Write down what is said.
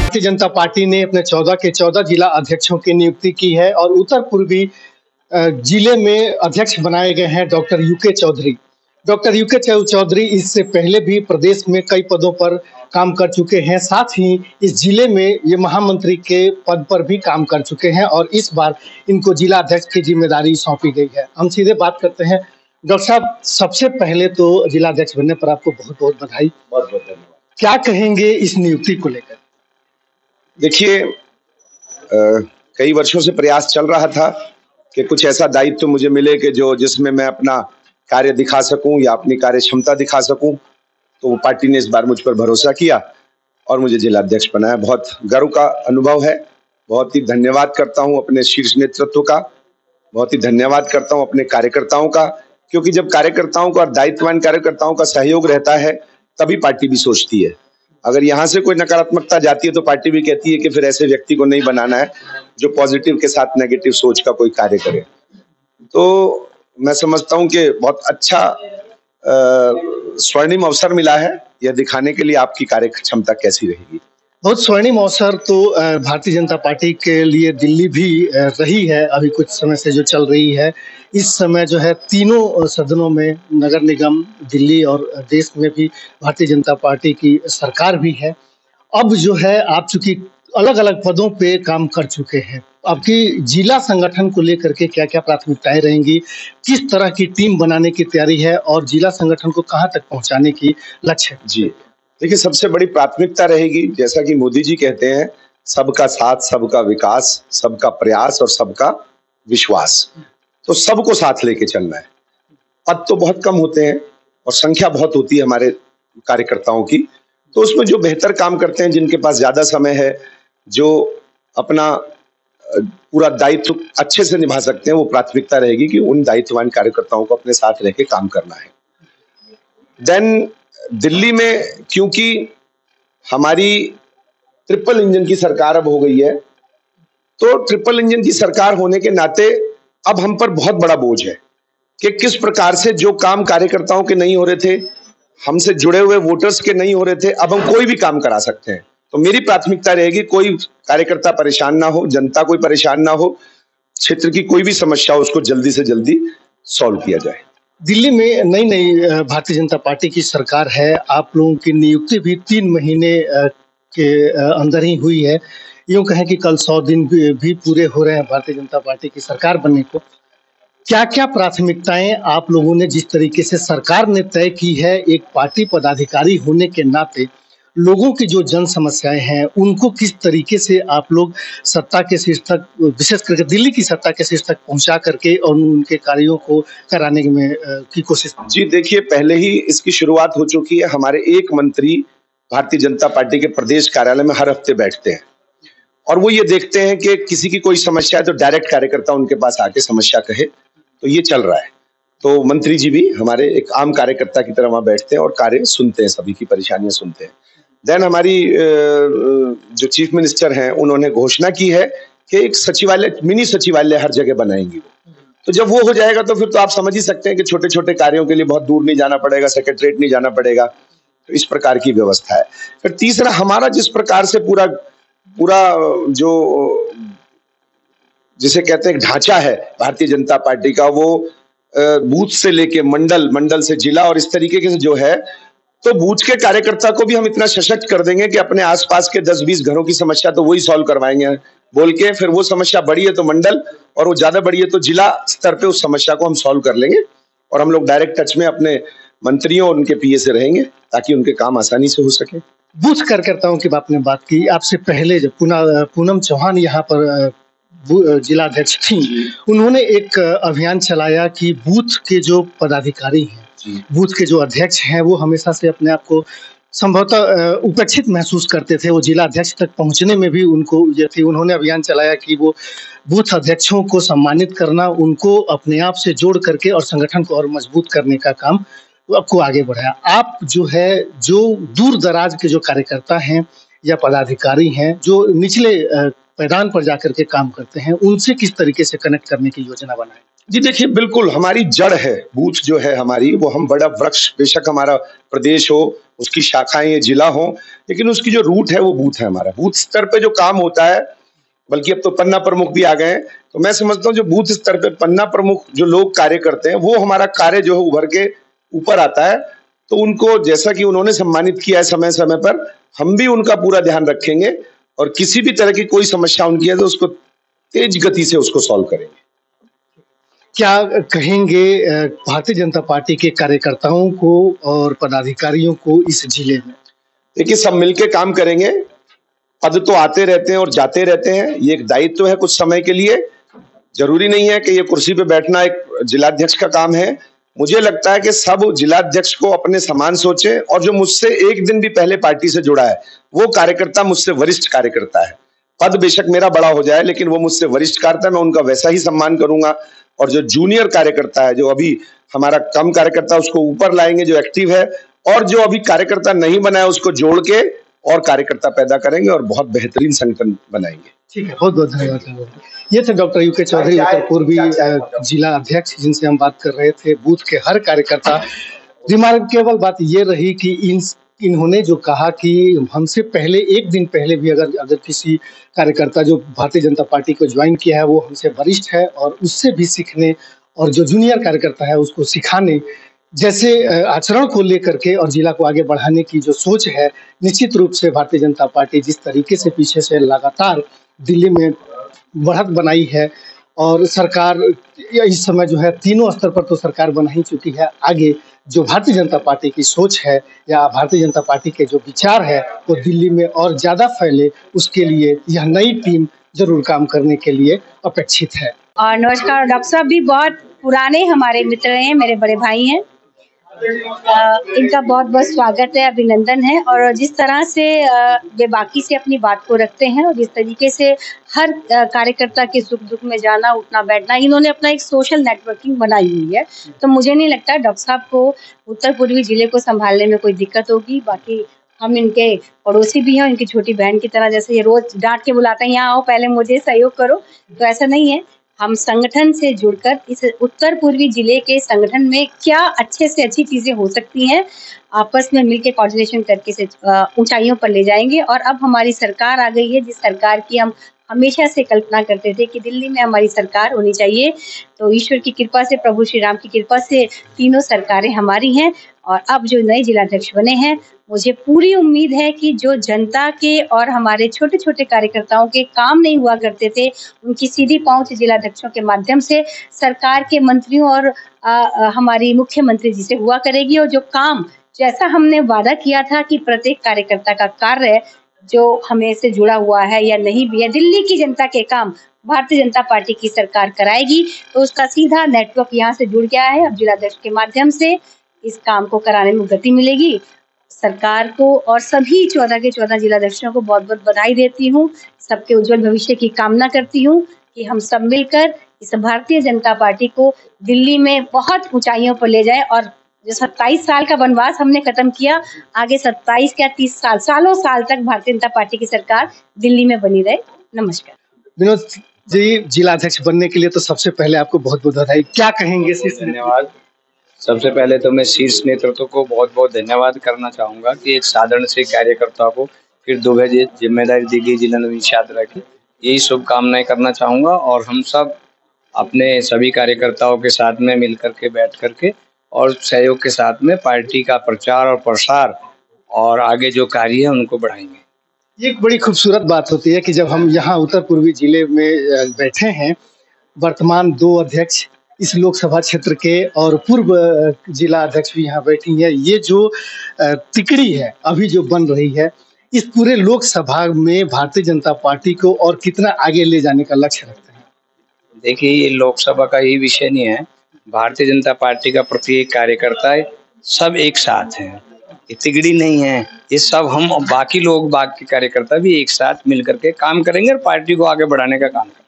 Bharatiya Janata party ने अपने 14 के 14 जिला अध्यक्षों की नियुक्ति की है और उत्तर पूर्वी जिले में अध्यक्ष बनाए गए हैं doctor UK Chaudhary. Doctor UK Chaudhary इससे पहले भी प्रदेश में कई पदों पर काम कर चुके हैं, साथ ही इस जिले में ये महामंत्री के पद पर भी काम कर चुके हैं और इस बार इनको जिला अध्यक्ष की जिम्मेदारी सौंपी गई है। हम सीधे बात करते हैं। डॉक्टर साहब, सबसे पहले तो जिला अध्यक्ष बनने पर आपको बहुत बहुत बधाई। बहुत बहुत धन्यवाद। क्या कहेंगे इस नियुक्ति को लेकर? देखिए, कई वर्षों से प्रयास चल रहा था कि कुछ ऐसा दायित्व मुझे मिले कि जिसमें मैं अपना कार्य दिखा सकूं या अपनी कार्य क्षमता दिखा सकूं। तो पार्टी ने इस बार मुझ पर भरोसा किया और मुझे जिला अध्यक्ष बनाया। बहुत गर्व का अनुभव है। बहुत ही धन्यवाद करता हूं अपने शीर्ष नेतृत्व का, बहुत ही धन्यवाद करता हूं अपने कार्यकर्ताओं का, क्योंकि जब कार्यकर्ताओं का और दायित्ववान कार्यकर्ताओं का सहयोग रहता है तभी पार्टी भी सोचती है। अगर यहाँ से कोई नकारात्मकता जाती है तो पार्टी भी कहती है कि फिर ऐसे व्यक्ति को नहीं बनाना है जो पॉजिटिव के साथ नेगेटिव सोच का कोई कार्य करे। तो मैं समझता हूं कि बहुत अच्छा स्वर्णिम अवसर मिला है यह दिखाने के लिए आपकी कार्य क्षमता कैसी रहेगी। बहुत स्वर्णिम अवसर तो भारतीय जनता पार्टी के लिए दिल्ली भी रही है। अभी कुछ समय से जो चल रही है, इस समय जो है तीनों सदनों में नगर निगम, दिल्ली और देश में भी भारतीय जनता पार्टी की सरकार भी है। अब जो है आप चूंकि अलग अलग पदों पे काम कर चुके हैं, आपकी जिला संगठन को लेकर के क्या क्या प्राथमिकताएं रहेंगी, किस तरह की टीम बनाने की तैयारी है और जिला संगठन को कहां तक पहुंचाने की लक्ष्य है? जी देखिए, सबसे बड़ी प्राथमिकता रहेगी, जैसा कि मोदी जी कहते हैं, सबका साथ, सबका विकास, सबका प्रयास और सबका विश्वास। तो सबको साथ लेके चलना है। पद तो बहुत कम होते हैं और संख्या बहुत होती है हमारे कार्यकर्ताओं की, तो उसमें जो बेहतर काम करते हैं, जिनके पास ज्यादा समय है, जो अपना पूरा दायित्व अच्छे से निभा सकते हैं, वो प्राथमिकता रहेगी कि उन दायित्ववान कार्यकर्ताओं को अपने साथ रह के काम करना है। देन दिल्ली में क्योंकि हमारी ट्रिपल इंजन की सरकार अब हो गई है, तो ट्रिपल इंजन की सरकार होने के नाते अब हम पर बहुत बड़ा बोझ है कि किस प्रकार से जो काम कार्यकर्ताओं के नहीं हो रहे थे, हमसे जुड़े हुए वोटर्स के नहीं हो रहे थे, अब हम कोई भी काम करा सकते हैं। तो मेरी प्राथमिकता रहेगी कोई कार्यकर्ता परेशान ना हो, जनता कोई परेशान ना हो, क्षेत्र की कोई भी समस्या हो उसको जल्दी से जल्दी सॉल्व किया जाए। दिल्ली में नई भारतीय जनता पार्टी की सरकार है। आप लोगों की नियुक्ति भी 3 महीने के अंदर ही हुई है। यूं कहें कि कल 100 दिन भी पूरे हो रहे हैं भारतीय जनता पार्टी की सरकार बनने को। क्या क्या प्राथमिकताएं आप लोगों ने, जिस तरीके से सरकार ने तय की है, एक पार्टी पदाधिकारी होने के नाते लोगों की जो जन समस्याएं हैं उनको किस तरीके से आप लोग सत्ता के शीर्ष तक, विशेष करके दिल्ली की सत्ता के शीर्ष तक पहुंचा करके और उनके कार्यों को कराने में की कोशिश? जी देखिए, पहले ही इसकी शुरुआत हो चुकी है। हमारे एक मंत्री भारतीय जनता पार्टी के प्रदेश कार्यालय में हर हफ्ते बैठते हैं और वो ये देखते हैं कि किसी की कोई समस्या है तो डायरेक्ट कार्यकर्ता उनके पास आके समस्या कहे। तो ये चल रहा है। तो मंत्री जी भी हमारे एक आम कार्यकर्ता की तरह वहां बैठते हैं और कार्य सुनते हैं, सभी की परेशानियां सुनते हैं। देन हमारी जो चीफ मिनिस्टर हैं, उन्होंने घोषणा की है कि एक सचिवालय, मिनी सचिवालय हर जगह बनाएंगी वो। तो जब वो हो जाएगा तो फिर तो आप समझ ही सकते हैं कि छोटे छोटे कार्यों के लिए बहुत दूर नहीं जाना पड़ेगा, सेक्रेटरीट नहीं जाना पड़ेगा। तो इस प्रकार की व्यवस्था है। फिर तीसरा, हमारा जिस प्रकार से पूरा जो जिसे कहते हैं ढांचा है भारतीय जनता पार्टी का, वो बूथ से लेके मंडल से जिला और इस तरीके के जो है, तो बूथ के कार्यकर्ता को भी हम इतना सशक्त कर देंगे कि अपने आसपास के 10-20 घरों की समस्या तो वही सॉल्व करवाएंगे बोल के। फिर वो समस्या बड़ी है तो मंडल, और वो ज्यादा बड़ी है तो जिला स्तर पे उस समस्या को हम सॉल्व कर लेंगे। और हम लोग डायरेक्ट टच में अपने मंत्रियों और उनके पीए से रहेंगे ताकि उनके काम आसानी से हो सके। बूथ कार्यकर्ताओं की आपने बात की। आपसे पहले जब पूनम चौहान यहाँ पर जिला अध्यक्ष थी, उन्होंने एक अभियान चलाया कि बूथ के जो पदाधिकारी हैं, बूथ के जो अध्यक्ष हैं, वो हमेशा से अपने आप को संभवतः उपेक्षित महसूस करते थे। वो जिला अध्यक्ष तक पहुंचने में भी उनको ये थी। उन्होंने अभियान चलाया कि वो बूथ अध्यक्षों को सम्मानित करना, उनको अपने आप से जोड़ करके और संगठन को और मजबूत करने का काम आपको आगे बढ़ाया। आप जो है, जो दूर दराज के जो कार्यकर्ता हैं या पदाधिकारी हैं, जो निचले पैदान पर जाकर के काम करते हैं, उनसे किस तरीके से कनेक्ट करने की योजना बनाएं? जी देखिए, बिल्कुल हमारी जड़ है, बूथ जो है हमारी, वो हम बड़ा वृक्ष, बेशक हमारा प्रदेश हो, उसकी शाखाएँ या जिला हो, लेकिन उसकी जो रूट है वो बूथ है हमारा। बूथ स्तर पे जो काम होता है, बल्कि अब तो पन्ना प्रमुख भी आ गए हैं, तो मैं समझता हूँ जो बूथ स्तर पे पन्ना प्रमुख जो लोग कार्य करते हैं, वो हमारा कार्य जो है उभर के ऊपर आता है। तो उनको जैसा कि उन्होंने सम्मानित किया है समय-समय पर, हम भी उनका पूरा ध्यान रखेंगे और किसी भी तरह की कोई समस्या उनकी है तो उसको तेज गति से उसको सॉल्व करेंगे। क्या कहेंगे भारतीय जनता पार्टी के कार्यकर्ताओं को और पदाधिकारियों को इस जिले में? देखिए, सब मिलके काम करेंगे। पद तो आते रहते हैं और जाते रहते हैं, ये एक दायित्व है कुछ समय के लिए। जरूरी नहीं है कि ये कुर्सी पे बैठना एक जिलाध्यक्ष का काम है। मुझे लगता है कि सब जिलाध्यक्ष को अपने समान सोचें और जो मुझसे एक दिन भी पहले पार्टी से जुड़ा है, वो कार्यकर्ता मुझसे वरिष्ठ कार्यकर्ता है। पद बेशक मेरा बड़ा हो जाए, लेकिन वो मुझसे वरिष्ठ कार्यकर्ता है, मैं उनका वैसा ही सम्मान करूंगा। और जो जूनियर कार्यकर्ता है, जो अभी हमारा कम कार्यकर्ता, उसको ऊपर लाएंगे जो एक्टिव है, और जो अभी कार्यकर्ता नहीं बना है उसको जोड़ के और कार्यकर्ता पैदा करेंगे और बहुत बेहतरीन संगठन बनाएंगे। ठीक है, बहुत-बहुत धन्यवाद। ये थे डॉक्टर यूके चौधरी, उत्तर पूर्वी जिला अध्यक्ष, जिनसे हम बात कर रहे थे बूथ के हर कार्यकर्ता। रिमार्केबल बात ये रही कि इन्होंने जो कहा कि हमसे पहले एक दिन पहले भी अगर किसी कार्यकर्ता जो भारतीय जनता पार्टी को ज्वाइन किया है वो हमसे वरिष्ठ है और उससे भी सीखने और जो जूनियर कार्यकर्ता है उसको सिखाने जैसे आचरण को लेकर के और जिला को आगे बढ़ाने की जो सोच है, निश्चित रूप से भारतीय जनता पार्टी जिस तरीके से पीछे से लगातार दिल्ली में बढ़त बनाई है और सरकार इस समय जो है तीनों स्तर पर तो सरकार बना ही चुकी है। आगे जो भारतीय जनता पार्टी की सोच है या भारतीय जनता पार्टी के जो विचार है वो दिल्ली में और ज़्यादा फैले, उसके लिए यह नई टीम जरूर काम करने के लिए अपेक्षित है। और नमस्कार, डॉक्टर साहब भी बहुत पुराने हमारे मित्र हैं, मेरे बड़े भाई हैं। इनका बहुत बहुत स्वागत है, अभिनंदन है। और जिस तरह से बेबाकी से अपनी बात को रखते हैं और जिस तरीके से हर कार्यकर्ता के सुख दुख में जाना उठना बैठना, इन्होंने अपना एक सोशल नेटवर्किंग बनाई हुई है। तो मुझे नहीं लगता डॉक्टर साहब को उत्तर पूर्वी जिले को संभालने में कोई दिक्कत होगी। बाकी हम इनके पड़ोसी भी हैं, इनकी छोटी बहन की तरह, जैसे ये रोज डांट के बुलाते हैं यहाँ आओ पहले मुझे सहयोग करो, तो ऐसा नहीं है। हम संगठन से जुड़कर इस उत्तर पूर्वी जिले के संगठन में क्या अच्छे से अच्छी चीजें हो सकती हैं, आपस में मिलकर कोऑर्डिनेशन करके से ऊंचाइयों पर ले जाएंगे। और अब हमारी सरकार आ गई है, जिस सरकार की हम हमेशा से कल्पना करते थे कि दिल्ली में हमारी सरकार होनी चाहिए। तो ईश्वर की कृपा से, प्रभु श्री राम की कृपा से तीनों सरकारें हमारी हैं। और अब जो नए जिलाध्यक्ष बने हैं, मुझे पूरी उम्मीद है कि जो जनता के और हमारे छोटे छोटे कार्यकर्ताओं के काम नहीं हुआ करते थे, उनकी सीधी पहुंच जिलाध्यक्षों के माध्यम से सरकार के मंत्रियों और हमारी मुख्यमंत्री जी से हुआ करेगी। और जो काम जैसा हमने वादा किया था कि प्रत्येक कार्यकर्ता का कार्य जो हमें से जुड़ा हुआ है या नहीं भी है, दिल्ली की जनता के काम भारतीय जनता पार्टी की सरकार कराएगी। तो उसका सीधा नेटवर्क यहाँ से जुड़ गया है। अब जिलाध्यक्ष के माध्यम से इस काम को कराने में गति मिलेगी। सरकार को और सभी 14 के 14 जिलाध्यक्षों को बहुत बहुत बधाई देती हूँ। सबके उज्जवल भविष्य की कामना करती हूँ कि हम सब मिलकर इस भारतीय जनता पार्टी को दिल्ली में बहुत ऊंचाइयों पर ले जाए। और जो 27 साल का वनवास हमने खत्म किया, आगे 27 क्या 30 साल, सालों साल तक भारतीय जनता पार्टी की सरकार दिल्ली में बनी रहे। नमस्कार। विनोद जी, जिलाध्यक्ष बनने के लिए तो सबसे पहले आपको बहुत बहुत बधाई। क्या कहेंगे? धन्यवाद। सबसे पहले तो मैं शीर्ष नेतृत्व को बहुत बहुत धन्यवाद करना चाहूँगा कि एक साधारण से कार्यकर्ता को फिर 2 गज जिम्मेदारी दी गई जिला नवीन यात्रा की, यही शुभकामनाएं करना चाहूँगा। और हम सब अपने सभी कार्यकर्ताओं के साथ में मिल करके बैठ करके और सहयोग के साथ में पार्टी का प्रचार और प्रसार और आगे जो कार्य है उनको बढ़ाएंगे। ये एक बड़ी खूबसूरत बात होती है कि जब हम यहाँ उत्तर पूर्वी जिले में बैठे हैं, वर्तमान 2 अध्यक्ष इस लोकसभा क्षेत्र के और पूर्व जिला अध्यक्ष भी यहाँ बैठी हैं। ये जो तिकड़ी है अभी जो बन रही है, इस पूरे लोकसभा में भारतीय जनता पार्टी को और कितना आगे ले जाने का लक्ष्य रखते हैं? देखिए, ये लोकसभा का ही विषय नहीं है, भारतीय जनता पार्टी का प्रत्येक कार्यकर्ता सब एक साथ हैं, ये तिगड़ी नहीं है। ये सब हम बाकी लोग, बाकी कार्यकर्ता भी एक साथ मिल करके काम करेंगे और पार्टी को आगे बढ़ाने का काम करेंगे।